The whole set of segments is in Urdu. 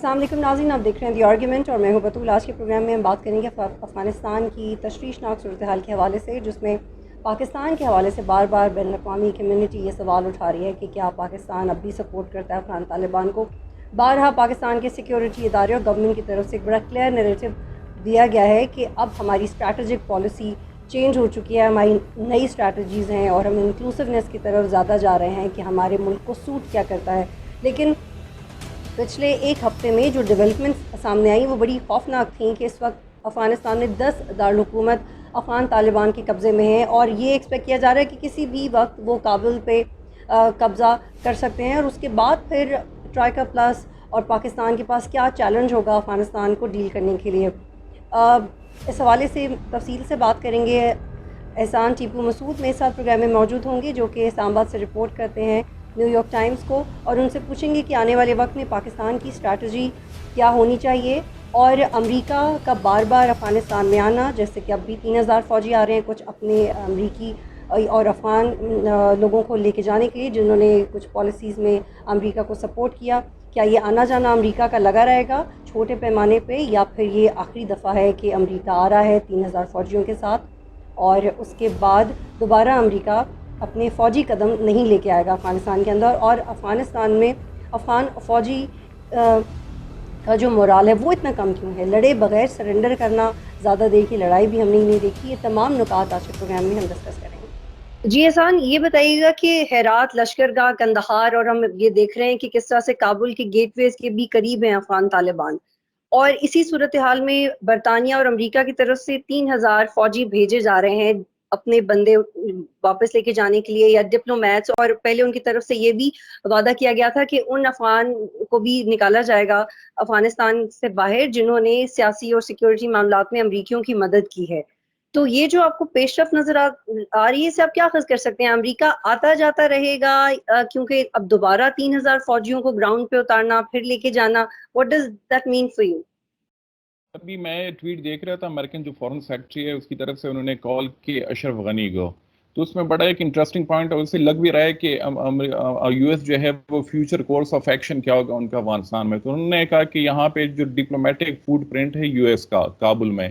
السلام علیکم ناظرین، آپ دیکھ رہے ہیں دی آرگیومنٹ اور میں ہوں بطول۔ آج کے پروگرام میں ہم بات کریں گے افغانستان کی تشویشناک صورتحال کے حوالے سے، جس میں پاکستان کے حوالے سے بار بار بین الاقوامی کمیونٹی یہ سوال اٹھا رہی ہے کہ کیا پاکستان اب بھی سپورٹ کرتا ہے افغان طالبان کو۔ بارہا پاکستان کے سیکیورٹی ادارے اور گورنمنٹ کی طرف سے ایک بڑا کلیئر نیریٹو دیا گیا ہے کہ اب ہماری اسٹریٹجک پالیسی چینج ہو چکی ہے، ہماری نئی اسٹریٹجیز ہیں اور ہم انکلوسونیس کی طرف زیادہ جا رہے ہیں کہ ہمارے ملک کو سوٹ کیا کرتا ہے۔ لیکن پچھلے ایک ہفتے میں جو ڈیولپمنٹس سامنے آئیں وہ بڑی خوفناک تھیں کہ اس وقت افغانستان میں 10 دارالحکومت افغان طالبان کے قبضے میں ہیں، اور یہ ایکسپیکٹ کیا جا رہا ہے کہ کسی بھی وقت وہ کابل پہ قبضہ کر سکتے ہیں، اور اس کے بعد پھر ٹرائیکا پلس اور پاکستان کے پاس کیا چیلنج ہوگا افغانستان کو ڈیل کرنے کے لیے۔ اس حوالے سے تفصیل سے بات کریں گے۔ احسان ٹیپو مسعود میرے ساتھ پروگرام میں موجود ہوں گے، جو کہ اسلام آباد سے رپورٹ کرتے ہیں نیو یارک ٹائمز کو، اور ان سے پوچھیں گے کہ آنے والے وقت میں پاکستان کی اسٹریٹجی کیا ہونی چاہیے، اور امریکہ کا بار بار افغانستان میں آنا، جیسے کہ اب بھی 3000 فوجی آ رہے ہیں کچھ اپنے امریکی اور افغان لوگوں کو لے کے جانے کے لیے جنہوں نے کچھ پالیسیز میں امریکہ کو سپورٹ کیا۔ کیا یہ آنا جانا امریکہ کا لگا رہے گا چھوٹے پیمانے پہ، یا پھر یہ آخری دفعہ ہے کہ امریکہ آ رہا ہے 3000 فوجیوں کے ساتھ اور اس کے بعد دوبارہ امریکہ اپنے فوجی قدم نہیں لے کے آئے گا افغانستان کے اندر، اور افغانستان میں افغان فوجی کا جو مورال ہے وہ اتنا کم کیوں ہے؟ لڑے بغیر سرنڈر کرنا، زیادہ دیر کی لڑائی بھی ہم نے نہیں دیکھی۔ یہ تمام نکات آج کے پروگرام میں ہم ڈسکس کریں گے۔ جی احسان، یہ بتائیے گا کہ ہرات، لشکرگاہ، کندہار، اور ہم یہ دیکھ رہے ہیں کہ کس طرح سے کابل کے گیٹ ویز کے بھی قریب ہیں افغان طالبان، اور اسی صورتحال میں برطانیہ اور امریکہ کی طرف سے 3000 فوجی بھیجے جا رہے ہیں اپنے بندے واپس لے کے جانے کے لیے یا ڈپلومیٹس، اور پہلے ان کی طرف سے یہ بھی وعدہ کیا گیا تھا کہ ان افغان کو بھی نکالا جائے گا افغانستان سے باہر جنہوں نے سیاسی اور سیکیورٹی معاملات میں امریکیوں کی مدد کی ہے۔ تو یہ جو آپ کو پیش رفت نظر آ رہی ہے، اس سے آپ کیا اخذ کر سکتے ہیں؟ امریکہ آتا جاتا رہے گا کیونکہ اب دوبارہ 3000 فوجیوں کو گراؤنڈ پہ اتارنا پھر لے کے جانا، what does that mean for you? ابھی میں ٹویٹ دیکھ رہا تھا، امریکن جو فورن سیکرٹری ہے اس کی طرف سے انہوں نے کال کی اشرف غنی کو، تو اس میں بڑا ایک انٹرسٹنگ پوائنٹ اور اسے لگ بھی رہا ہے کہ یو ایس جو ہے وہ فیوچر کورس آف ایکشن کیا ہوگا ان کا افغانستان میں۔ تو انہوں نے کہا کہ یہاں پہ جو ڈپلومیٹک فوٹ پرنٹ ہے یو ایس کا کابل میں،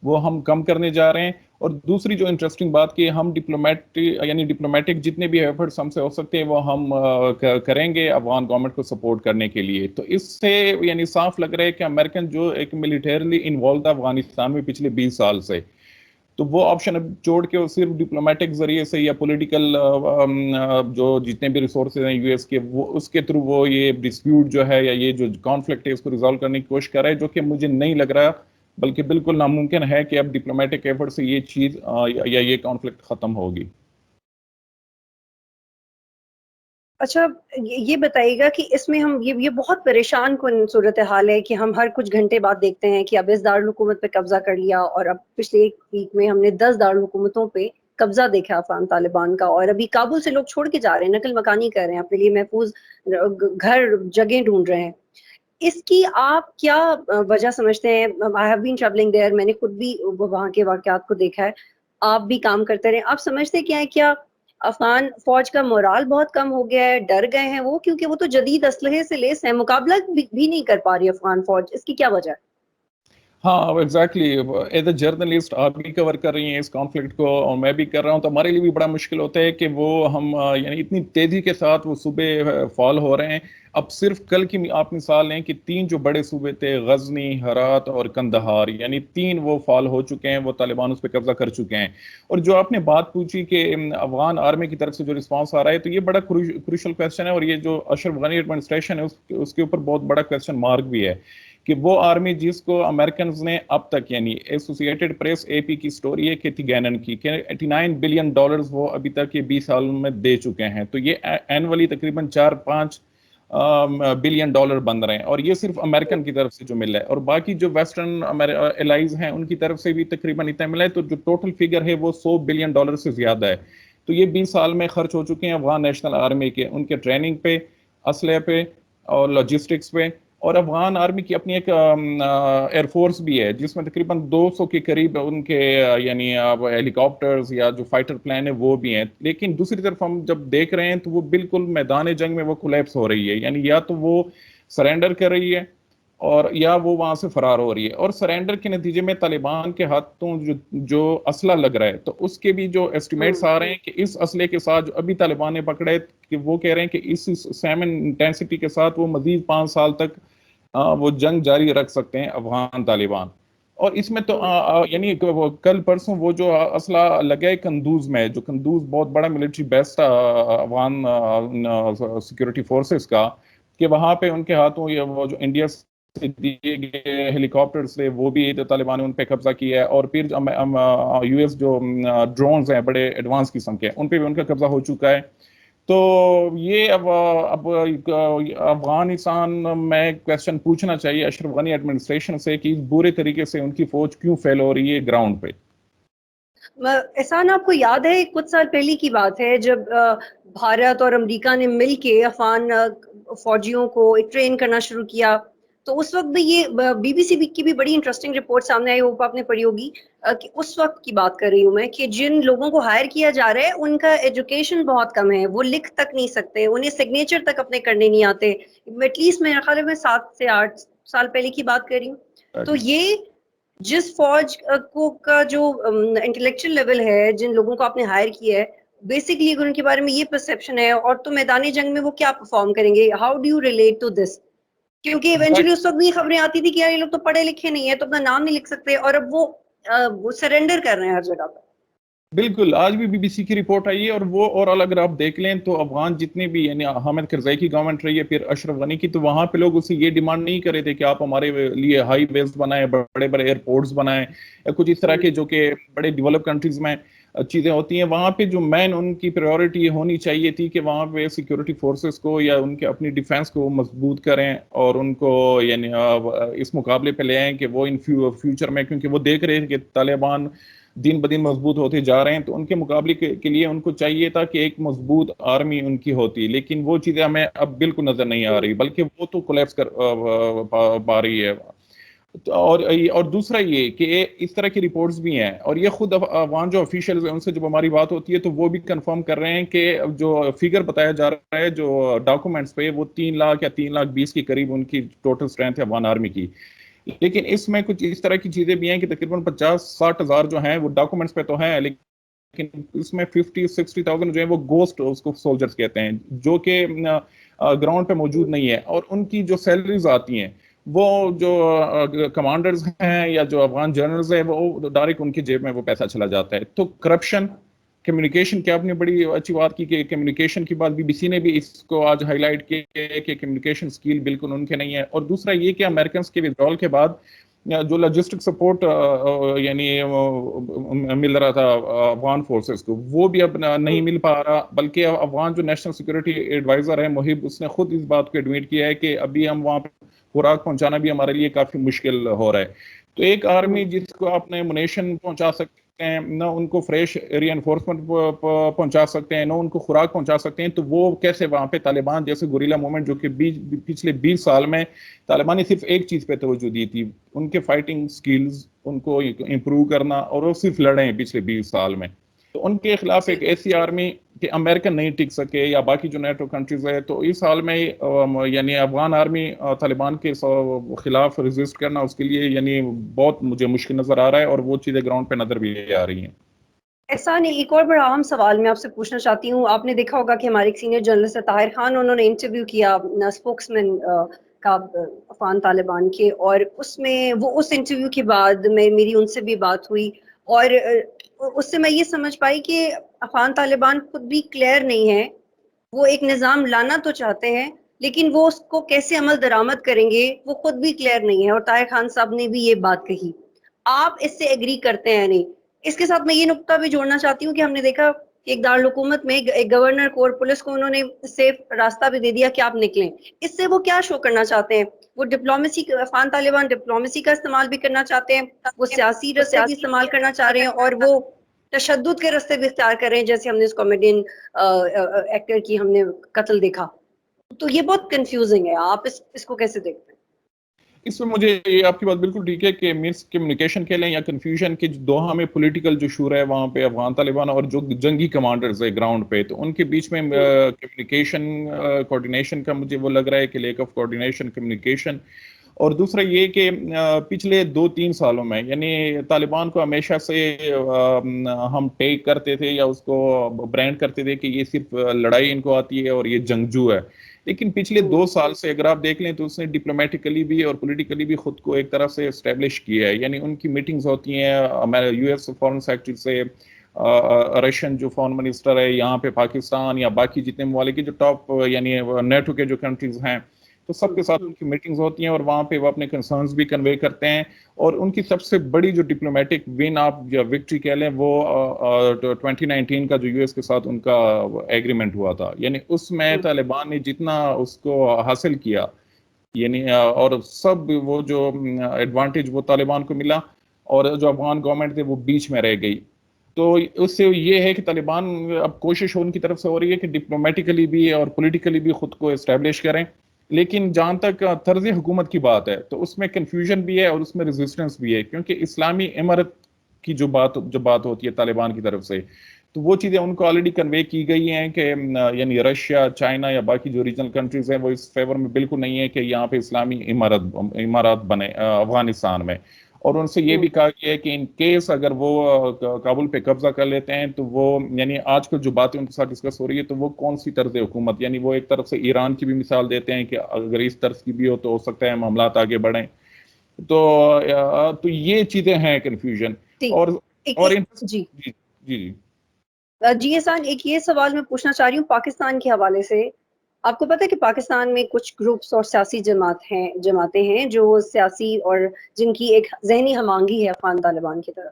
وہ ہم کم کرنے جا رہے ہیں۔ اور دوسری جو انٹرسٹنگ بات کہ ہم ڈپلومیٹک جتنے بھی ایفرٹس ہم سے ہو سکتے ہیں وہ ہم کریں گے افغان گورنمنٹ کو سپورٹ کرنے کے لیے۔ تو اس سے یعنی صاف لگ رہا ہے کہ امریکن جو ایک ملیٹریلی انوالو تھا افغانستان میں پچھلے 20 سال سے، تو وہ آپشن اب چھوڑ کے وہ صرف ڈپلومیٹک ذریعے سے یا پولیٹیکل جو جتنے بھی ریسورسز ہیں یو ایس کے، وہ اس کے تھرو وہ یہ ڈسپیوٹ جو ہے یا یہ جو کانفلکٹ ہے اس کو ریزالو کرنے کی کوشش کر رہا ہے، جو کہ مجھے نہیں لگ رہا، بلکہ بالکل ناممکن ہے کہ اب ڈپلومیٹک ایفرٹ سے یہ چیز یا یہ کانفلکٹ ختم ہوگی۔ اچھا، یہ بتائیے گا کہ اس میں ہم یہ بہت پریشان کن صورتحال ہے کہ ہم ہر کچھ گھنٹے بعد دیکھتے ہیں کہ اب اس دارالحکومت پہ قبضہ کر لیا، اور اب پچھلے ایک ویک میں ہم نے 10 دارالحکومتوں پہ قبضہ دیکھا افغان طالبان کا، اور ابھی کابل سے لوگ چھوڑ کے جا رہے ہیں، نقل مکانی کر رہے ہیں، اپنے لیے محفوظ گھر جگہیں ڈھونڈ رہے ہیں۔ اس کی آپ کیا وجہ سمجھتے ہیں؟ I have been travelling there, میں نے خود بھی وہاں کے واقعات کو دیکھا ہے، آپ بھی کام کرتے رہے، آپ سمجھتے کیا ہے؟ کیا افغان فوج کا مورال بہت کم ہو گیا ہے، ڈر گئے ہیں وہ، کیونکہ وہ تو جدید اسلحے سے لیس ہیں، مقابلہ بھی نہیں کر پا رہی افغان فوج، اس کی کیا وجہ ہے؟ ہاں ایگزیکٹلی، ایز اے جرنلسٹ آپ بھی کور کر رہی ہیں اس کانفلکٹ کو اور میں بھی کر رہا ہوں، تو ہمارے لیے بھی بڑا مشکل ہوتا ہے کہ وہ ہم یعنی اتنی تیزی کے ساتھ وہ صوبے فال ہو رہے ہیں۔ اب صرف کل کی آپ مثال لیں کہ 3 جو بڑے صوبے تھے، غزنی، ہرات اور کندہار، یعنی 3 وہ فال ہو چکے ہیں، وہ طالبان اس پہ قبضہ کر چکے ہیں۔ اور جو آپ نے بات پوچھی کہ افغان آرمی کی طرف سے جو رسپانس آ رہا ہے، تو یہ بڑا کروشل کویسچن ہے، اور یہ جو اشرف غنی ایڈمنسٹریشن ہے اس کے اوپر بہت بڑا کویسچن مارک بھی ہے کہ وہ آرمی جس کو امریکنز نے اب تک، یعنی ایسوسیٹڈ پریس اے پی کی سٹوری ہے کیتھی گینن کی، کہ $89 بلین وہ ابھی تک یہ 20 سال میں دے چکے ہیں، تو یہ اینولی تقریباً $4-5 بلین بن رہے ہیں، اور یہ صرف امریکن کی طرف سے جو ملا ہے، اور باقی جو ویسٹرن الائز ہیں ان کی طرف سے بھی تقریباً اتنا ملا ہے، تو جو ٹوٹل فگر ہے وہ $100 بلین سے زیادہ ہے۔ تو یہ 20 سال میں خرچ ہو چکے ہیں افغان نیشنل آرمی کے، ان کے ٹریننگ پہ، اسلحے پہ اور لاجسٹکس پہ۔ اور افغان آرمی کی اپنی ایک ایئر فورس بھی ہے جس میں تقریباً 200 کے قریب ان کے یعنی ہیلی کاپٹرز یا جو فائٹر پلان ہے وہ بھی ہیں، لیکن دوسری طرف ہم جب دیکھ رہے ہیں تو وہ بالکل میدان جنگ میں وہ کولیپس ہو رہی ہے، یعنی یا تو وہ سرنڈر کر رہی ہے اور یا وہ وہاں سے فرار ہو رہی ہے. اور سرینڈر کے نتیجے میں طالبان کے ہاتھوں جو اسلحہ لگ رہا ہے تو اس کے بھی جو ایسٹیمیٹس آ رہے ہیں کہ اس اسلحے کے ساتھ جو ابھی طالبان نے پکڑے کہ وہ کہہ رہے ہیں کہ اس سیم انٹینسٹی کے ساتھ وہ مزید 5 سال تک وہ جنگ جاری رکھ سکتے ہیں افغان طالبان. اور اس میں تو یعنی کل پرسوں وہ جو اسلحہ لگا ہے کندوز میں، جو کندوز بہت بڑا ملٹری بیس تھا افغان سیکورٹی فورسز کا، کہ وہاں پہ ان کے ہاتھوں یہ وہ جو انڈیا سے دیے گئے ہیلی کاپٹر سے وہ بھی طالبان نے ان پہ قبضہ کیا ہے. اور پھر یو ایس جو ڈرونز ہیں بڑے ایڈوانس قسم کے، ان پہ بھی ان کا قبضہ ہو چکا ہے. تو یہ اب افغانستان میں کوشچن پوچھنا چاہیے اشرف غنی ایڈمنسٹریشن سے کہ اس برے طریقے سے ان کی فوج کیوں فیل ہو رہی ہے گراؤنڈ پہ. احسان، آپ کو یاد ہے کچھ سال پہلے کی بات ہے جب بھارت اور امریکہ نے مل کے افغان فوجیوں کو ٹرین کرنا شروع کیا، تو اس وقت بھی یہ بی بی سی کی بھی بڑی انٹرسٹنگ رپورٹ سامنے آئی، وہ آپ نے پڑھی ہوگی، کہ اس وقت کی بات کر رہی ہوں میں، کہ جن لوگوں کو ہائر کیا جا رہا ہے ان کا ایجوکیشن بہت کم ہے، وہ لکھ تک نہیں سکتے، انہیں سگنیچر تک اپنے کرنے نہیں آتے. ایٹ لیسٹ میرے خیال میں 7 سے 8 سال پہلے کی بات کر رہی ہوں. تو یہ جس فوج کا جو انٹلیکچوئل لیول ہے، جن لوگوں کو آپ نے ہائر کیا ہے، بیسکلی اگر ان کے بارے میں یہ پرسیپشن ہے، اور تو میدانی جنگ میں وہ کیا پرفارم کریں گے؟ How do you relate to this? کیونکہ ایونچولی اس وقت بھی خبریں آتی تھی کہ یار یہ لوگ تو پڑھے لکھے نہیں ہیں، تو اپنا نام نہیں لکھ سکتے، اور اب وہ سرنڈر کر رہے ہیں ہر جگہ پہ. بالکل، آج بھی بی بی سی کی رپورٹ آئی ہے. اور وہ اور اگر آپ دیکھ لیں تو افغان جتنے بھی یعنی حامد کرزئی کی گورنمنٹ رہی ہے، پھر اشرف غنی کی، تو وہاں پہ لوگ اسے یہ ڈیمانڈ نہیں کر رہے تھے کہ آپ ہمارے لیے ہائی ویز بنائیں، بڑے بڑے ایئرپورٹس بنائیں، یا کچھ اس طرح کے جو کہ بڑے ڈیولپ کنٹریز میں چیزیں ہوتی ہیں. وہاں پہ جو مین ان کی پریورٹی یہ ہونی چاہیے تھی کہ وہاں پہ سیکورٹی فورسز کو یا ان کے اپنی ڈیفینس کو مضبوط کریں، اور ان کو یعنی اس مقابلے پہ لے آئیں کہ وہ ان فیوچر میں، کیونکہ وہ دیکھ رہے ہیں کہ طالبان دن بدن مضبوط ہوتے جا رہے ہیں، تو ان کے مقابلے کے لیے ان کو چاہیے تھا کہ ایک مضبوط آرمی ان کی ہوتی. لیکن وہ چیزیں ہمیں اب بالکل نظر نہیں آ رہی، بلکہ وہ تو کولیپس کر پا رہی ہے. اور دوسرا یہ کہ اس طرح کی رپورٹس بھی ہیں، اور یہ خود افغان جو آفیشیلز ہیں ان سے جب ہماری بات ہوتی ہے تو وہ بھی کنفرم کر رہے ہیں کہ جو فگر بتایا جا رہا ہے جو ڈاکومنٹس پہ، وہ 3 لاکھ یا 3,20,000 کے قریب ان کی ٹوٹل اسٹرینتھ ہے افغان آرمی کی. لیکن اس میں کچھ اس طرح کی چیزیں بھی ہیں کہ تقریباً 50-60 ہزار جو ہیں وہ ڈاکومنٹس پہ تو ہیں، لیکن اس میں 50-60,000 جو ہیں وہ گوسٹ اس کو سولجرز کہتے ہیں، جو کہ گراؤنڈ پہ موجود نہیں ہے. اور ان کی جو سیلریز آتی ہیں وہ جو کمانڈرز ہیں یا جو افغان جنرلز ہیں وہ ڈائریکٹ ان کی جیب میں وہ پیسہ چلا جاتا ہے. تو کرپشن، کمیونیکیشن کی آپ نے بڑی اچھی بات کی کہ کمیونیکیشن کی بات بی بی سی نے بھی اس کو آج ہائی لائٹ کیا کہ کمیونیکیشن سکیل بالکل ان کے نہیں ہے. اور دوسرا یہ کہ امریکنز کے ودرال کے بعد جو لاجسٹک سپورٹ یعنی مل رہا تھا افغان فورسز کو، وہ بھی اب نہیں مل پا رہا. بلکہ افغان جو نیشنل سیکورٹی ایڈوائزر ہے محب، اس نے خود اس بات کو ایڈمٹ کیا ہے کہ ابھی ہم وہاں پہ خوراک پہنچانا بھی ہمارے لیے کافی مشکل ہو رہا ہے. تو ایک آرمی جس کو آپ نے منیشن پہنچا سکتے ہیں، نہ ان کو فریش ری انفورسمنٹ پہنچا سکتے ہیں، نہ ان کو خوراک پہنچا سکتے ہیں، تو وہ کیسے وہاں پہ طالبان جیسے گوریلا موومنٹ جو کہ پچھلے 20 سال میں طالبان نے صرف ایک چیز پہ توجہ دی تھی، ان کے فائٹنگ سکلز ان کو امپروو کرنا، اور وہ صرف لڑے ہیں پچھلے 20 سال میں. تو ان کے خلاف ایک ایسی آرمی کہ امریکن نہیں ٹک سکے یا باقی جو نیٹو کنٹریز ہے، تو اس حال میں یعنی افغان آرمی طالبان کے خلاف ریزسٹ کرنا اس کے لیے یعنی بہت مجھے مشکل نظر آ رہا ہے، اور وہ چیزیں گراؤنڈ پہ نظر بھی آ رہی ہیں. احسان، ایک اور بڑا عام سوال میں آپ سے پوچھنا چاہتی ہوں. آپ نے دیکھا ہوگا کہ ہمارے ایک سینئر جرنلسٹ طاہر خان، انہوں نے انٹرویو کیا اسپوکس مین کا افغان طالبان کے، اور اس میں وہ اس انٹرویو کے بعد میری ان سے بھی بات ہوئی، اور اس سے میں یہ سمجھ پائی کہ افغان طالبان خود بھی کلیئر نہیں ہے. وہ ایک نظام لانا تو چاہتے ہیں، لیکن وہ اس کو کیسے عمل درآمد کریں گے وہ خود بھی کلیئر نہیں ہے. اور طاہر خان صاحب نے بھی یہ بات کہی. آپ اس سے ایگری کرتے ہیں نہیں؟ اس کے ساتھ میں یہ نقطہ بھی جوڑنا چاہتی ہوں کہ ہم نے دیکھا کہ ایک دارالحکومت میں ایک گورنر کو اور پولیس کو انہوں نے سیف راستہ بھی دے دیا کہ آپ نکلیں. اس سے وہ کیا شو کرنا چاہتے ہیں؟ وہ ڈپلومیسی، افغان طالبان ڈپلومیسی کا استعمال بھی کرنا چاہتے ہیں، وہ سیاسی رستے بھی استعمال کرنا چاہ رہے ہیں، اور وہ تشدد کے رستے بھی اختیار کر رہے ہیں، جیسے ہم نے اس کامیڈین ایکٹر کی ہم نے قتل دیکھا. تو یہ بہت کنفیوزنگ ہے. آپ اس کو کیسے دیکھتے ہیں؟ اس میں مجھے یہ آپ کی بات بالکل ٹھیک ہے کہ مس کمیونیکیشن کہہ لیں یا کنفیوژن کے دوہا میں پولیٹیکل جو شور ہے وہاں پہ افغان طالبان اور جو جنگی کمانڈرز ہے گراؤنڈ پہ، تو ان کے بیچ میں کمیونیکیشن کوارڈینیشن کا مجھے وہ لگ رہا ہے کہ لیک آف کوارڈینیشن کمیونیکیشن. اور دوسرا یہ کہ پچھلے 2-3 سالوں میں یعنی طالبان کو ہمیشہ سے ہم ٹیک کرتے تھے یا اس کو برانڈ کرتے تھے کہ یہ صرف لڑائی ان کو آتی ہے اور یہ جنگجو ہے، لیکن پچھلے 2 سال سے اگر آپ دیکھ لیں تو اس نے ڈپلومیٹیکلی بھی اور پولیٹیکلی بھی خود کو ایک طرح سے اسٹیبلش کیا ہے. یعنی ان کی میٹنگز ہوتی ہیں یو ایس فارن سیکرٹری سے، رشین جو فارن منسٹر ہے یہاں پہ پاکستان یا باقی جتنے ممالک کے جو ٹاپ یعنی نیٹو کے جو کنٹریز ہیں تو سب کے ساتھ ان کی میٹنگز ہوتی ہیں اور وہاں پہ وہ اپنے کنسرنز بھی کنوے کرتے ہیں. اور ان کی سب سے بڑی جو ڈپلومیٹک ون آپ یا وکٹری کہہ لیں وہ 2019 کا جو یو ایس کے ساتھ ان کا ایگریمنٹ ہوا تھا. یعنی اس میں طالبان نے جتنا اس کو حاصل کیا یعنی اور سب وہ جو ایڈوانٹیج وہ طالبان کو ملا اور جو افغان گورنمنٹ تھے وہ بیچ میں رہ گئی. تو اس سے یہ ہے کہ طالبان اب کوشش ان کی طرف سے ہو رہی ہے کہ ڈپلومیٹیکلی بھی اور پولیٹیکلی بھی خود کو اسٹیبلش کریں، لیکن جہاں تک طرز حکومت کی بات ہے تو اس میں کنفیوژن بھی ہے اور اس میں ریزسٹنس بھی ہے، کیونکہ اسلامی امارت کی جو بات ہوتی ہے طالبان کی طرف سے تو وہ چیزیں ان کو آلریڈی کنوے کی گئی ہیں کہ یعنی رشیا، چائنا یا باقی جو ریجنل کنٹریز ہیں وہ اس فیور میں بالکل نہیں ہے کہ یہاں پہ اسلامی امارات بنے افغانستان میں. اور ان سے یہ بھی کہا گیا ہے کہ ان کیس اگر وہ کابل پہ قبضہ کر لیتے ہیں تو وہ یعنی آج کل جو باتیں ان کے ساتھ ڈسکس ہو رہی ہے تو وہ کون سی طرز حکومت، یعنی وہ ایک طرف سے ایران کی بھی مثال دیتے ہیں کہ اگر اس طرز کی بھی ہو تو سکتا ہے معاملات آگے بڑھیں. تو یہ چیزیں ہیں کنفیوژن. اور جی جی جی جی احسان، ایک یہ سوال میں پوچھنا چاہ رہی ہوں پاکستان کے حوالے سے. آپ کو پتہ ہے کہ پاکستان میں کچھ گروپس اور سیاسی جماعتیں ہیں جو سیاسی اور جن کی ایک ذہنی ہم آہنگی ہے افغان طالبان کی طرف.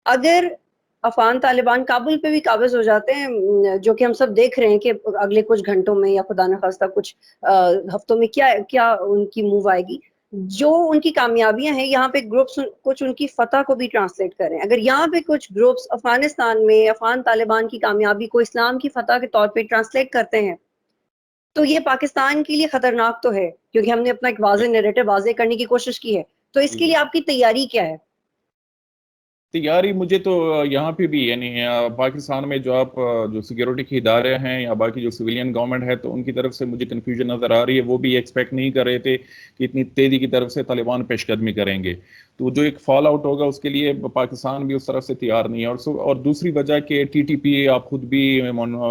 اگر افغان طالبان کابل پہ بھی قابض ہو جاتے ہیں، جو کہ ہم سب دیکھ رہے ہیں کہ اگلے کچھ گھنٹوں میں یا خدا نخواستہ کچھ ہفتوں میں کیا ان کی موو آئے گی، جو ان کی کامیابیاں ہیں یہاں پہ گروپس کچھ ان کی فتح کو بھی ٹرانسلیٹ کریں. اگر یہاں پہ کچھ گروپس افغانستان میں افغان طالبان کی کامیابی کو اسلام کی فتح کے طور پہ ٹرانسلیٹ کرتے ہیں تو یہ پاکستان کے لیے خطرناک تو ہے، کیونکہ ہم نے اپنا ایک واضح نیریٹو واضح کرنے کی کوشش کی ہے. تو اس کے لیے آپ کی تیاری کیا ہے؟ تیاری مجھے تو یہاں پہ بھی یعنی پاکستان میں جو سیکیورٹی کے ادارے ہیں یا باقی جو سویلین گورنمنٹ ہے تو ان کی طرف سے مجھے کنفیوژن نظر آ رہی ہے. وہ بھی ایکسپیکٹ نہیں کر رہے تھے کہ اتنی تیزی کی طرف سے طالبان پیش قدمی کریں گے. تو جو ایک فال آؤٹ ہوگا اس کے لیے پاکستان بھی اس طرف سے تیار نہیں ہے. اور دوسری وجہ کہ ٹی ٹی پی آپ خود بھی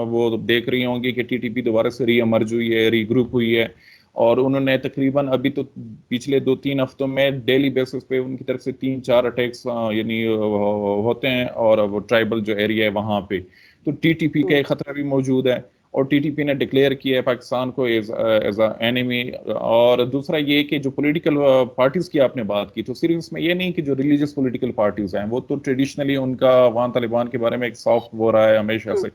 وہ دیکھ رہی ہوں گی کہ ٹی ٹی پی دوبارہ سے ری ایمرج ہوئی ہے، ری گروپ ہوئی ہے، اور انہوں نے تقریباً ابھی تو پچھلے 2-3 ہفتوں میں ڈیلی بیسس پہ ان کی طرف سے 3-4 اٹیکس یعنی ہوتے ہیں اور وہ ٹرائبل جو ایریا ہے وہاں پہ تو ٹی ٹی پی کا ایک خطرہ بھی موجود ہے. اور ٹی ٹی پی نے ڈکلیئر کیا ہے پاکستان کو ایز اے اینیمی. اور دوسرا یہ کہ جو پولیٹیکل پارٹیز کی آپ نے بات کی تو صرف اس میں یہ نہیں کہ جو ریلیجیس پولیٹیکل پارٹیز ہیں وہ تو ٹریڈیشنلی ان کا افغان طالبان کے بارے میں ایک سافٹ وہ رہا ہے ہمیشہ سے،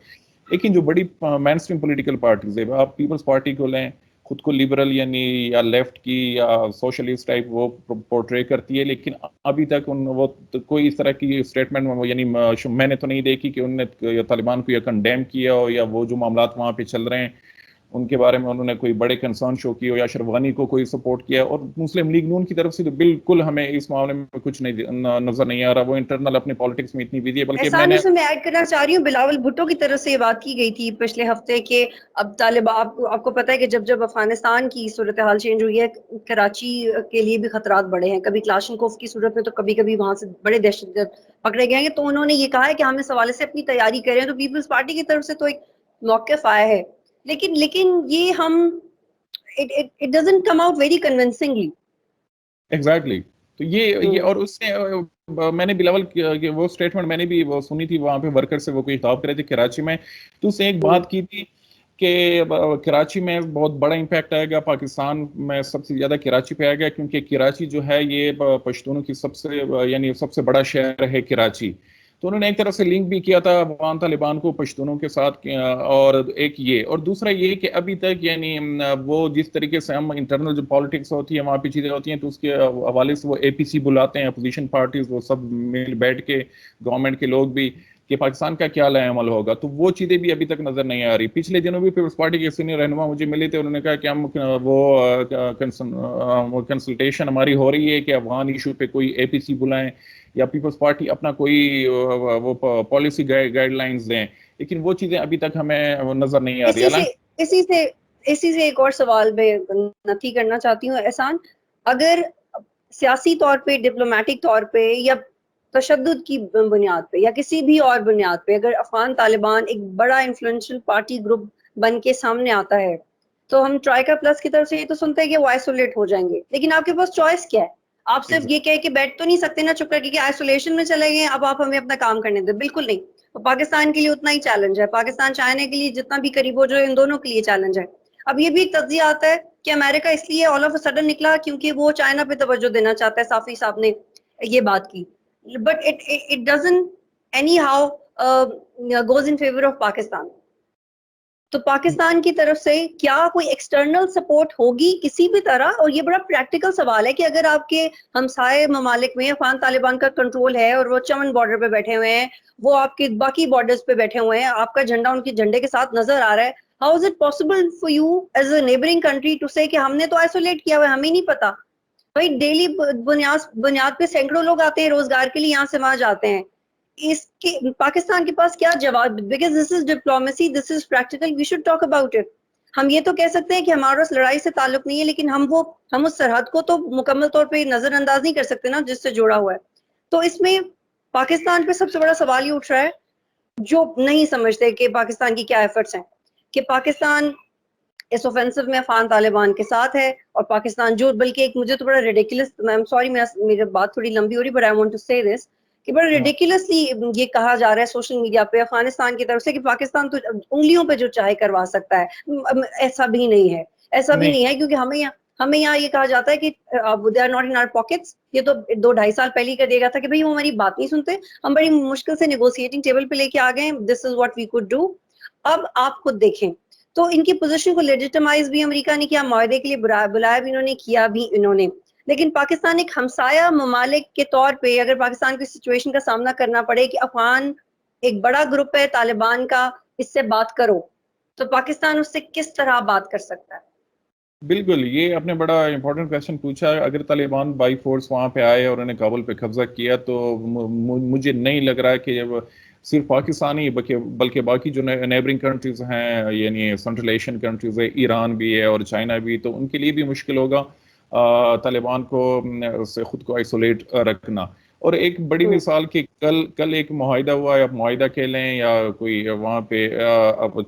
لیکن جو بڑی مین اسٹریم پولیٹیکل پارٹیز ہے آپ پیپلز پارٹی کو لیں، خود کو لبرل یعنی یا لیفٹ کی یا سوشلسٹ ٹائپ وہ پورٹرے کرتی ہے، لیکن ابھی تک وہ کوئی اس طرح کی اسٹیٹمنٹ یعنی میں نے تو نہیں دیکھی کہ انہوں نے طالبان کو یا کنڈیم کیا ہو یا وہ جو معاملات وہاں پہ چل رہے ہیں ان کے بارے میں انہوں نے کوئی بڑے کنسرن شو کی ہو یا اشرف غنی کو کوئی سپورٹ کیا. اور مسلم لیگ نون کی طرف سے تو بالکل ہمیں اس معاملے میں کچھ نہیں نظر نہیں آ رہا. وہ انٹرنل اپنے پالیٹکس میں اتنی بزی ہے. بلکہ احسان، اس میں ایڈ کرنا چاہ رہی ہوں بلاول بھٹو کی طرف سے یہ بات کی گئی تھی پچھلے ہفتے کہ اب آپ کو پتہ ہے کہ جب افغانستان کی صورتحال چینج ہوئی ہے کراچی کے لیے بھی خطرات بڑھے ہیں. کبھی کلاشنکوف کی صورت میں تو کبھی وہاں سے بڑے دہشت گرد پکڑے گئے ہیں. تو انہوں نے یہ کہا ہے کہ ہم اس حوالے سے اپنی تیاری کریں. تو پیپلز پارٹی کی طرف سے تو ایک موقف آیا ہے، لیکن یہ ہم it doesn't come out very convincingly. Exactly. تو یہ اور اس سے میں نے بلاول وہ اسٹیٹمنٹ میں نے بھی وہ سنی تھی وہاں پہ ورکر سے وہ کوئی خطاب کرے تھے کراچی میں، تو اس نے ایک بات کی تھی کہ کراچی میں بہت بڑا امپیکٹ آئے گا، پاکستان میں سب سے زیادہ کراچی پہ آئے گا کیونکہ کراچی جو ہے یہ پشتونوں کی سب سے بڑا شہر ہے کراچی. تو انہوں نے ایک طرح سے لنک بھی کیا تھا افغان طالبان کو پشتونوں کے ساتھ. اور ایک یہ اور دوسرا یہ کہ ابھی تک یعنی وہ جس طریقے سے ہم انٹرنل جو پالیٹکس ہوتی ہے وہاں پہ چیزیں ہوتی ہیں تو اس کے حوالے سے وہ اے پی سی بلاتے ہیں اپوزیشن پارٹیز، وہ سب مل بیٹھ کے گورنمنٹ کے لوگ بھی کہ پاکستان کا کیا لائے عمل ہوگا. تو وہ چیزیں بھی ابھی تک نظر نہیں آ رہی. پچھلے دنوں بھی پیپلز پارٹی کے سینئر رہنما مجھے ملے تھے، انہوں نے کہا کہ ہم وہ کنسلٹیشن ہماری ہو رہی ہے کہ افغان ایشو پہ کوئی اے پی سی بلائیں یا پیپلز پارٹی اپنا کوئی وہ پالیسی گائیڈ لائنز دیں، لیکن وہ چیزیں ابھی تک ہمیں نظر نہیں آ رہی. اسی سے ایک اور سوال میں نتی کرنا چاہتی ہوں احسان. اگر سیاسی طور پہ، ڈپلومیٹک طور پہ، یا تشدد کی بنیاد پہ، یا کسی بھی اور بنیاد پہ اگر افغان طالبان ایک بڑا انفلوئنشل پارٹی گروپ بن کے سامنے آتا ہے، تو ہم ٹرائیکا پلس کی طرف سے یہ تو سنتے ہیں کہ وہ آئسولیٹ ہو جائیں گے، لیکن آپ کے پاس چوائس کیا ہے؟ آپ صرف یہ کہہ کے بیٹھ تو نہیں سکتے نا چپ کر کے کہ آئسولیشن میں چلے گئے، اب آپ ہمیں اپنا کام کرنے دیں. بالکل نہیں. تو پاکستان کے لیے اتنا ہی چیلنج ہے، پاکستان چائنا کے لیے جتنا بھی قریب ہو جو ان دونوں کے لیے چیلنج ہے. اب یہ بھی ایک تجزیہ آتا ہے کہ امریکہ اس لیے آل آف سڈن نکلا کیونکہ وہ چائنا پہ توجہ دینا چاہتا ہے. صافی صاحب نے یہ بات کی، but it doesn't any how goes in favour of Pakistan. تو پاکستان کی طرف سے کیا کوئی ایکسٹرنل سپورٹ ہوگی کسی بھی طرح؟ اور یہ بڑا پریکٹیکل سوال ہے کہ اگر آپ کے ہمسائے ممالک میں افغان طالبان کا کنٹرول ہے اور وہ چمن بارڈر پہ بیٹھے ہوئے ہیں، وہ آپ کے باقی بارڈرز پہ بیٹھے ہوئے ہیں، آپ کا جھنڈا ان کے جھنڈے کے ساتھ نظر آ رہا ہے، how is it possible for you as a neighbouring country to say کہ ہم نے تو آئسولیٹ کیا ہوا ہے، ہمیں نہیں پتا؟ بھائی ڈیلی بنیاد پہ سینکڑوں لوگ آتے ہیں روزگار کے لیے، یہاں سے وہاں جاتے ہیں. اس کے پاکستان کے پاس کیا جواب؟ Because this is diplomacy, this is practical, we should talk about it. ہم یہ تو کہہ سکتے ہیں کہ ہمارا اس لڑائی سے تعلق نہیں ہے، لیکن ہم اس سرحد کو تو مکمل طور پہ نظر انداز نہیں کر سکتے نا جس سے جوڑا ہوا ہے. تو اس میں پاکستان پہ سب سے بڑا سوال یہ اٹھ رہا ہے، جو نہیں سمجھتے کہ پاکستان کی کیا ایفرٹس ہیں، کہ پاکستان اس اوفینسو میں افغان طالبان کے ساتھ ہے، اور پاکستان جو بلکہ ایک مجھے تو بڑا ریڈیکولس، آئی ایم سوری میری بات تھوڑی لمبی ہو رہی، بٹ آئی وانٹ ٹو سے دس کہ بڑا ریڈیکولسلی یہ کہا جا رہا ہے سوشل میڈیا پہ افغانستان کی طرف سے کہ پاکستان تو انگلیوں پہ جو چاہے کروا سکتا ہے. ایسا بھی نہیں ہے، ایسا بھی نہیں ہے، کیونکہ ہمیں یہاں یہ کہا جاتا ہے کہ they are not in our pockets. یہ تو 2-2.5 سال پہلے کر دیا گیا تھا کہ بھائی وہ ہماری بات نہیں سنتے، ہم بڑی مشکل سے نیگوشیٹنگ ٹیبل پہ لے کے آ گئے، this is what we could do. اب آپ خود دیکھیں تو ان کی پوزیشن کو لیجیٹمائز بھی امریکہ نے کیا، معاہدے کے لیے بلایا بھی انہوں نے، کیا بھی انہوں نے. لیکن پاکستان ایک ہمسایہ ممالک کے طور پہ اگر پاکستان کی سچویشن کا سامنا کرنا پڑے کہ افغان ایک بڑا گروپ ہے طالبان کا، اس سے بات کرو، تو پاکستان اس سے کس طرح بات کر سکتا ہے؟ بالکل، یہ آپ نے بڑا امپورٹنٹ کویشچن پوچھا. اگر طالبان بائی فورس وہاں پہ آئے اور انہیں کابل پہ قبضہ کیا تو مجھے نہیں لگ رہا کہ صرف پاکستانی بلکہ باقی جو نیبرنگ کنٹریز ہیں، یعنی سنٹرل ایشین کنٹریز ہے، ایران بھی ہے اور چائنا بھی، تو ان کے لیے بھی مشکل ہوگا طالبان کو سے خود کو آئسولیٹ رکھنا. اور ایک بڑی مثال کہ کل ایک معاہدہ ہوا ہے، آپ معاہدہ کہہ لیں یا کوئی وہاں پہ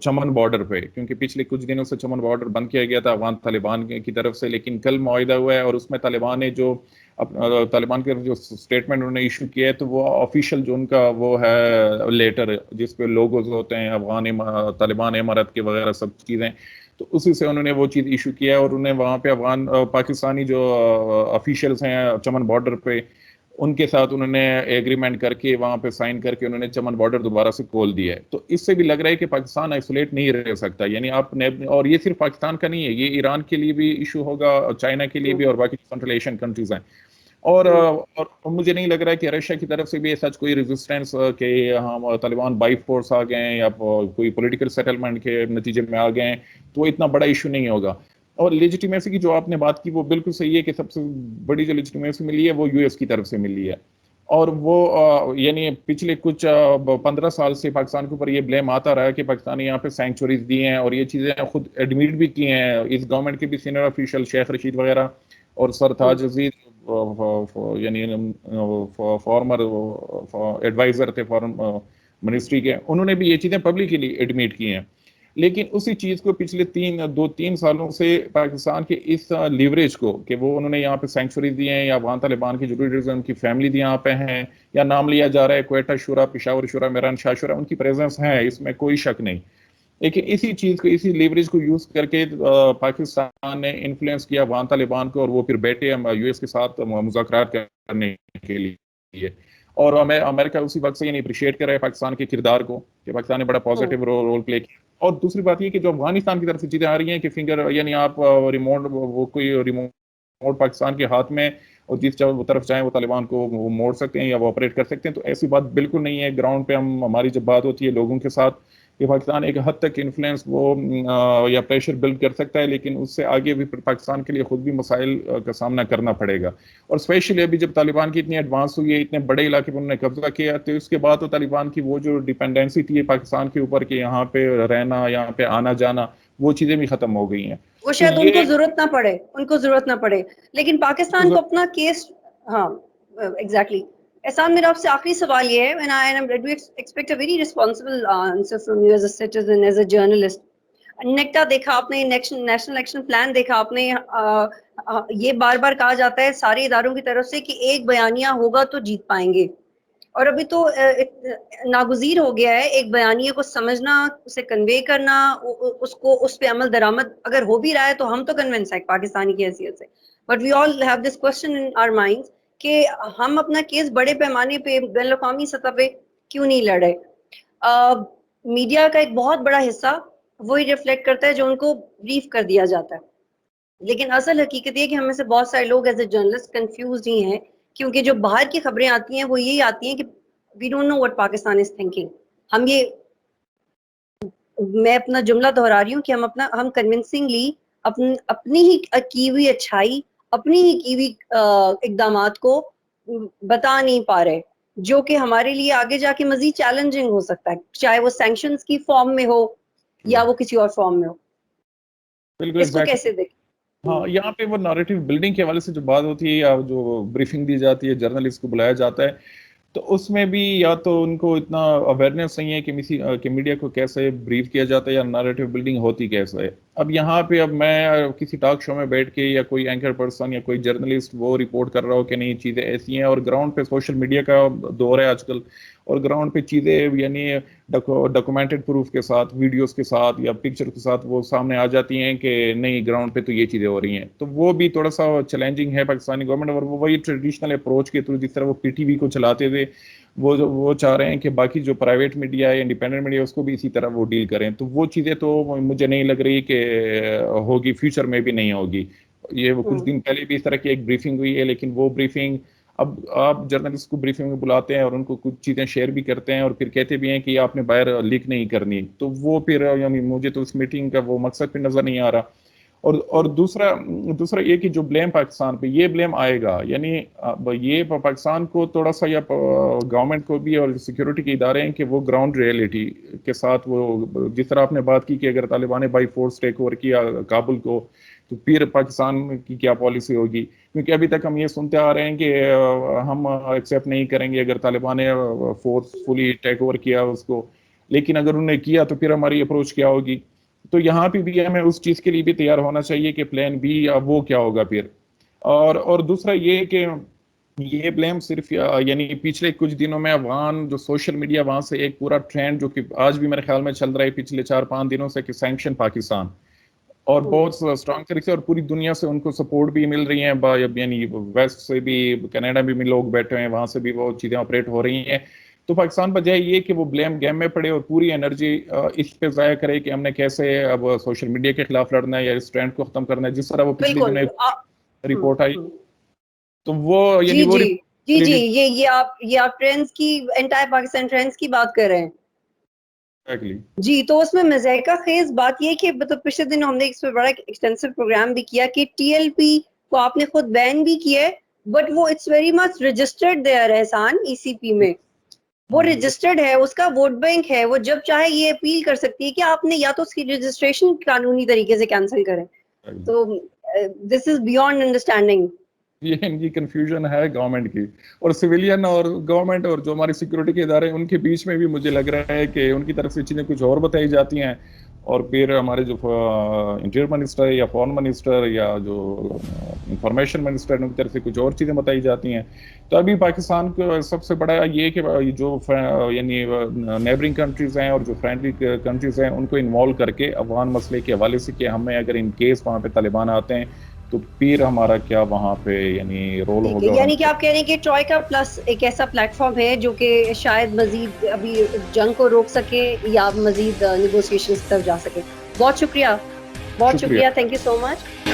چمن بارڈر پہ، کیونکہ پچھلے کچھ دنوں سے چمن بارڈر بند کیا گیا تھا افغان طالبان کی طرف سے، لیکن کل معاہدہ ہوا ہے اور اس میں طالبان نے جو طالبان کے جو اسٹیٹمنٹ انہوں نے ایشو کیا ہے، تو وہ آفیشیل جو ان کا وہ ہے لیٹر جس پہ لوگوز ہوتے ہیں افغان طالبان امارت کے وغیرہ سب چیزیں، تو اسی سے انہوں نے وہ چیز ایشو کیا ہے. اور انہیں وہاں پہ پاکستانی جو آفیشیلز ہیں چمن بارڈر پہ، ان کے ساتھ انہوں نے ایگریمنٹ کر کے وہاں پہ سائن کر کے انہوں نے چمن بارڈر دوبارہ سے کھول دیا ہے. تو اس سے بھی لگ رہا ہے کہ پاکستان آئسولیٹ نہیں رہ سکتا. یعنی آپ نے، اور یہ صرف پاکستان کا نہیں ہے، یہ ایران کے لیے بھی ایشو ہوگا، چائنا کے لیے بھی، اور باقی سنٹرل ایشین کنٹریز ہیں. اور مجھے نہیں لگ رہا ہے کہ رشیا کی طرف سے بھی سچ کوئی ریزسٹنس کہ ہم طالبان بائی فورس آ گئے ہیں یا کوئی پولیٹیکل سیٹلمنٹ کے نتیجے میں آ گئے ہیں، تو وہ اتنا بڑا ایشو نہیں ہوگا. اور لیجیٹیمیسی کی جو آپ نے بات کی وہ بالکل صحیح ہے کہ سب سے بڑی جو لیجیٹیمیسی ملی ہے وہ یو ایس کی طرف سے ملی ہے. اور وہ یعنی پچھلے کچھ 15 سال سے پاکستان کے اوپر یہ بلیم آتا رہا کہ پاکستان نے یہاں پہ سینکچوریز دی ہیں، اور یہ چیزیں خود ایڈمٹ بھی کی ہیں اس گورنمنٹ کے بھی سینئر آفیشل شیخ رشید وغیرہ اور سر تاج عزیز، یعنی فارمر ایڈوائزر تھے فارن منسٹری کے، انہوں نے بھی یہ چیزیں پبلکلی ایڈمٹ کی ہیں. لیکن اسی چیز کو پچھلے 2-3 سالوں سے پاکستان کے اس لیوریج کو کہ وہ انہوں نے یہاں پہ سینکچوریز دی ہیں، یا افغان طالبان کی جو لیڈرز ہیں ان کی فیملی یہاں پہ ہیں، یا نام لیا جا رہا ہے کوئٹہ شورا، پشاور شورا، میران شاہ شورا، ان کی پریزنس ہے، اس میں کوئی شک نہیں. لیکن اسی چیز کو، اسی لیوریج کو یوز کر کے پاکستان نے انفلوئنس کیا افغان طالبان کو، اور وہ پھر بیٹھے یو ایس کے ساتھ مذاکرات کرنے کے لیے. اور امریکہ اسی وقت سے اپریشیٹ کر رہا ہے پاکستان کے کردار کو کہ پاکستان نے بڑا پازیٹیو رول پلے کیا. اور دوسری بات یہ کہ جو افغانستان کی طرف سے چیزیں آ رہی ہیں کہ فنگر، یعنی آپ ریموٹ، وہ کوئی ریموٹ پاکستان کے ہاتھ میں، اور جس طرف چاہیں وہ طالبان کو وہ موڑ سکتے ہیں یا وہ آپریٹ کر سکتے ہیں، تو ایسی بات بالکل نہیں ہے. گراؤنڈ پہ ہماری جب بات ہوتی ہے لوگوں کے ساتھ کہ پاکستان ایک حد تک انفلوئنس وہ یا پریشر بلڈ کر سکتا ہے، لیکن اس سے آگے بھی پاکستان کے لیے خود بھی مسائل کا سامنا کرنا پڑے گا. اور اسپیشلی ابھی جب طالبان کی اتنی ایڈوانس ہوئی ہے، اتنے بڑے علاقے پر انہوں نے قبضہ کیا، تو اس کے بعد تو طالبان کی وہ جو ڈیپینڈنسی تھی پاکستان کے اوپر کہ یہاں پہ رہنا، یہاں پہ آنا جانا، وہ چیزیں بھی ختم ہو گئی ہیں. وہ شاید ان کو ضرورت نہ پڑے لیکن پاکستان کو اپنا کیس. ہاں ایگزیکٹلی. احسان میرا آپ سے آخری سوال یہ ہے, and I do expect a very responsible answer from you as a citizen, as a journalist. NACTA دیکھا آپ نے, نیشنل ایکشن پلان دیکھا آپ نے, یہ بار بار کہا جاتا ہے سارے اداروں کی طرف سے کہ ایک بیانیہ ہوگا تو جیت پائیں گے, اور ابھی تو ناگزیر ہو گیا ہے ایک بیانیے کو سمجھنا, اسے کنوے کرنا, اس پہ عمل درآمد اگر ہو بھی رہا ہے تو ہم تو کنونس ہیں پاکستانی کی حیثیت سے, but we all have this question in our minds کہ ہم اپنا کیس بڑے پیمانے پہ بین الاقوامی سطح پہ کیوں نہیں لڑے. میڈیا کا ایک بہت بڑا حصہ وہی ریفلیکٹ کرتا ہے جو ان کو بریف کر دیا جاتا ہے, لیکن اصل حقیقت یہ کہ ہم میں سے بہت سارے لوگ ایز اے جرنلسٹ کنفیوزڈ ہی ہیں, کیونکہ جو باہر کی خبریں آتی ہیں وہ یہی آتی ہیں کہ we don't know what Pakistan is thinking. ہم یہ, میں اپنا جملہ دہرا رہی ہوں کہ ہم کنونسنگلی اپنی ہی کی ہوئی اچھائی, اپنی ہی کی ہوئی اقدامات کو بتا نہیں پا رہے, جو کہ ہمارے لیے آگے جا کے مزید چیلنجنگ ہو سکتا ہے, چاہے وہ سینکشنز کی فارم میں ہو یا وہ کسی اور فارم میں ہو. بالکل اس کو کیسے دیکھیں؟ ہاں, یہاں پہ وہ نریٹو بلڈنگ کے حوالے سے جو بات ہوتی ہے یا جو بریفنگ دی جاتی ہے, جرنلسٹ کو بلایا جاتا ہے, تو اس میں بھی یا تو ان کو اتنا اویئرنیس نہیں ہے کہ میڈیا کو کیسے بریف کیا جاتا ہے یا نریٹو بلڈنگ ہوتی کیسے ہے. اب یہاں پہ میں کسی ٹاک شو میں بیٹھ کے یا کوئی اینکر پرسن یا کوئی جرنلسٹ وہ رپورٹ کر رہا ہو کہ نہیں چیزیں ایسی ہیں, اور گراؤنڈ پہ سوشل میڈیا کا دور ہے آج کل, اور گراؤنڈ پہ چیزیں یعنی ڈاکومنٹڈ پروف کے ساتھ, ویڈیوز کے ساتھ یا پکچر کے ساتھ وہ سامنے آ جاتی ہیں کہ نہیں گراؤنڈ پہ تو یہ چیزیں ہو رہی ہیں. تو وہ بھی تھوڑا سا چیلنجنگ ہے پاکستانی گورنمنٹ, اور وہ وہی ٹریڈیشنل اپروچ کے تھرو جس طرح وہ پی ٹی وی کو چلاتے تھے, وہ چاہ رہے ہیں کہ باقی جو پرائیویٹ میڈیا ہے, انڈیپینڈنٹ میڈیا, اس کو بھی اسی طرح وہ ڈیل کریں. تو وہ چیزیں تو مجھے نہیں لگ رہی کہ ہوگی, فیوچر میں بھی نہیں ہوگی. یہ وہ کچھ دن پہلے بھی اس طرح کی ایک بریفنگ ہوئی ہے, لیکن وہ بریفنگ اب آپ جرنلسٹ کو بریفنگ میں بلاتے ہیں اور ان کو کچھ چیزیں شیئر بھی کرتے ہیں اور پھر کہتے بھی ہیں کہ آپ نے باہر لیک نہیں کرنی, تو وہ پھر یعنی مجھے تو اس میٹنگ کا وہ مقصد پہ نظر نہیں آ رہا. اور دوسرا یہ کہ جو بلیم پاکستان پہ یہ بلیم آئے گا, یعنی یہ پاکستان کو تھوڑا سا یا گورنمنٹ کو بھی اور سیکیورٹی کے ادارے ہیں کہ وہ گراؤنڈ ریئلٹی کے ساتھ, وہ جس طرح آپ نے بات کی کہ اگر طالبان نے بائی فورس ٹیک اوور کیا کابل کو تو پھر پاکستان کی کیا پالیسی ہوگی, کیونکہ ابھی تک ہم یہ سنتے آ رہے ہیں کہ ہم ایکسیپٹ نہیں کریں گے اگر طالبان نے فورس فلی ٹیک اوور کیا اس کو, لیکن اگر انہوں نے کیا تو پھر ہماری اپروچ کیا ہوگی. تو یہاں پہ بھی ہمیں اس چیز کے لیے بھی تیار ہونا چاہیے کہ پلان بی وہ کیا ہوگا پھر. اور دوسرا یہ کہ یہ بلیم صرف یعنی پچھلے کچھ دنوں میں افغان جو سوشل میڈیا وہاں سے ایک پورا ٹرینڈ جو کہ آج بھی میرے خیال میں چل رہا ہے پچھلے 4-5 دنوں سے کہ سینکشن پاکستان, اور بہت اسٹرانگ طریقے سے, اور پوری دنیا سے ان کو سپورٹ بھی مل رہی ہیں, یعنی ویسٹ سے بھی, کینیڈا میں بھی لوگ بیٹھے ہیں, وہاں سے بھی وہ چیزیں آپریٹ ہو رہی ہیں. تو پاکستان بجائے یہ کہ وہ بلیم گیم میں پڑے اور پوری انرجی اس پہ ضائع کرے کہ ہم نے کیسے اب سوشل میڈیا کے خلاف لڑنا ہے یا اس ٹرینڈ کو ختم کرنا ہے, جس طرح وہ پچھلے دنوں رپورٹ آئی, تو وہ یعنی وہ جی یہ آپ ٹرینڈز کی, انٹائر پاکستان ٹرینڈز کی بات کر رہے ہیں. جی, تو اس میں مذائقہ خیز بات یہ کہ مطلب پچھلے دنوں ہم نے اس پہ بڑا ایکسٹینسو پروگرام بھی کیا کہ ٹی ایل پی کو آپ نے خود بین بھی کیا ہے, بٹ وہ it's very much registered there Ehsan, E C P میں وہ رجسٹرڈ ہے, اس کا ووٹ بینک ہے, وہ جب چاہے یہ اپیل کر سکتی ہے کہ آپ نے یا تو اس کی رجسٹریشن قانونی طریقے سے کینسل کریں. تو دس از بیونڈ انڈرسٹینڈنگ. یہ ان کی کنفیوژن ہے گورنمنٹ کی, اور سویلین اور گورنمنٹ اور جو ہماری سیکورٹی کے ادارے ہیں ان کے بیچ میں بھی مجھے لگ رہا ہے کہ ان کی طرف سے چیزیں کچھ اور بتائی جاتی ہیں, اور پھر ہمارے جو انٹیریئر منسٹر یا فارن منسٹر یا جو انفارمیشن منسٹر ان کی طرف سے کچھ اور چیزیں بتائی جاتی ہیں. تو ابھی پاکستان کو سب سے بڑا یہ کہ جو یعنی نیبرنگ کنٹریز ہیں اور جو فرینڈلی کنٹریز ہیں ان کو انوالو کر کے افغان مسئلے کے حوالے سے کہ ہمیں اگر ان کیس وہاں پہ طالبان آتے ہیں تو پھر ہمارا کیا وہاں پہ یعنی رول ہوگا. یعنی کہ آپ کہہ رہے ہیں کہ ٹرائیکا پلس ایک ایسا پلیٹ فارم ہے جو کہ شاید مزید ابھی جنگ کو روک سکے یا مزید نیگوسیشنز تک جا سکے. بہت شکریہ, تھینک یو سو مچ.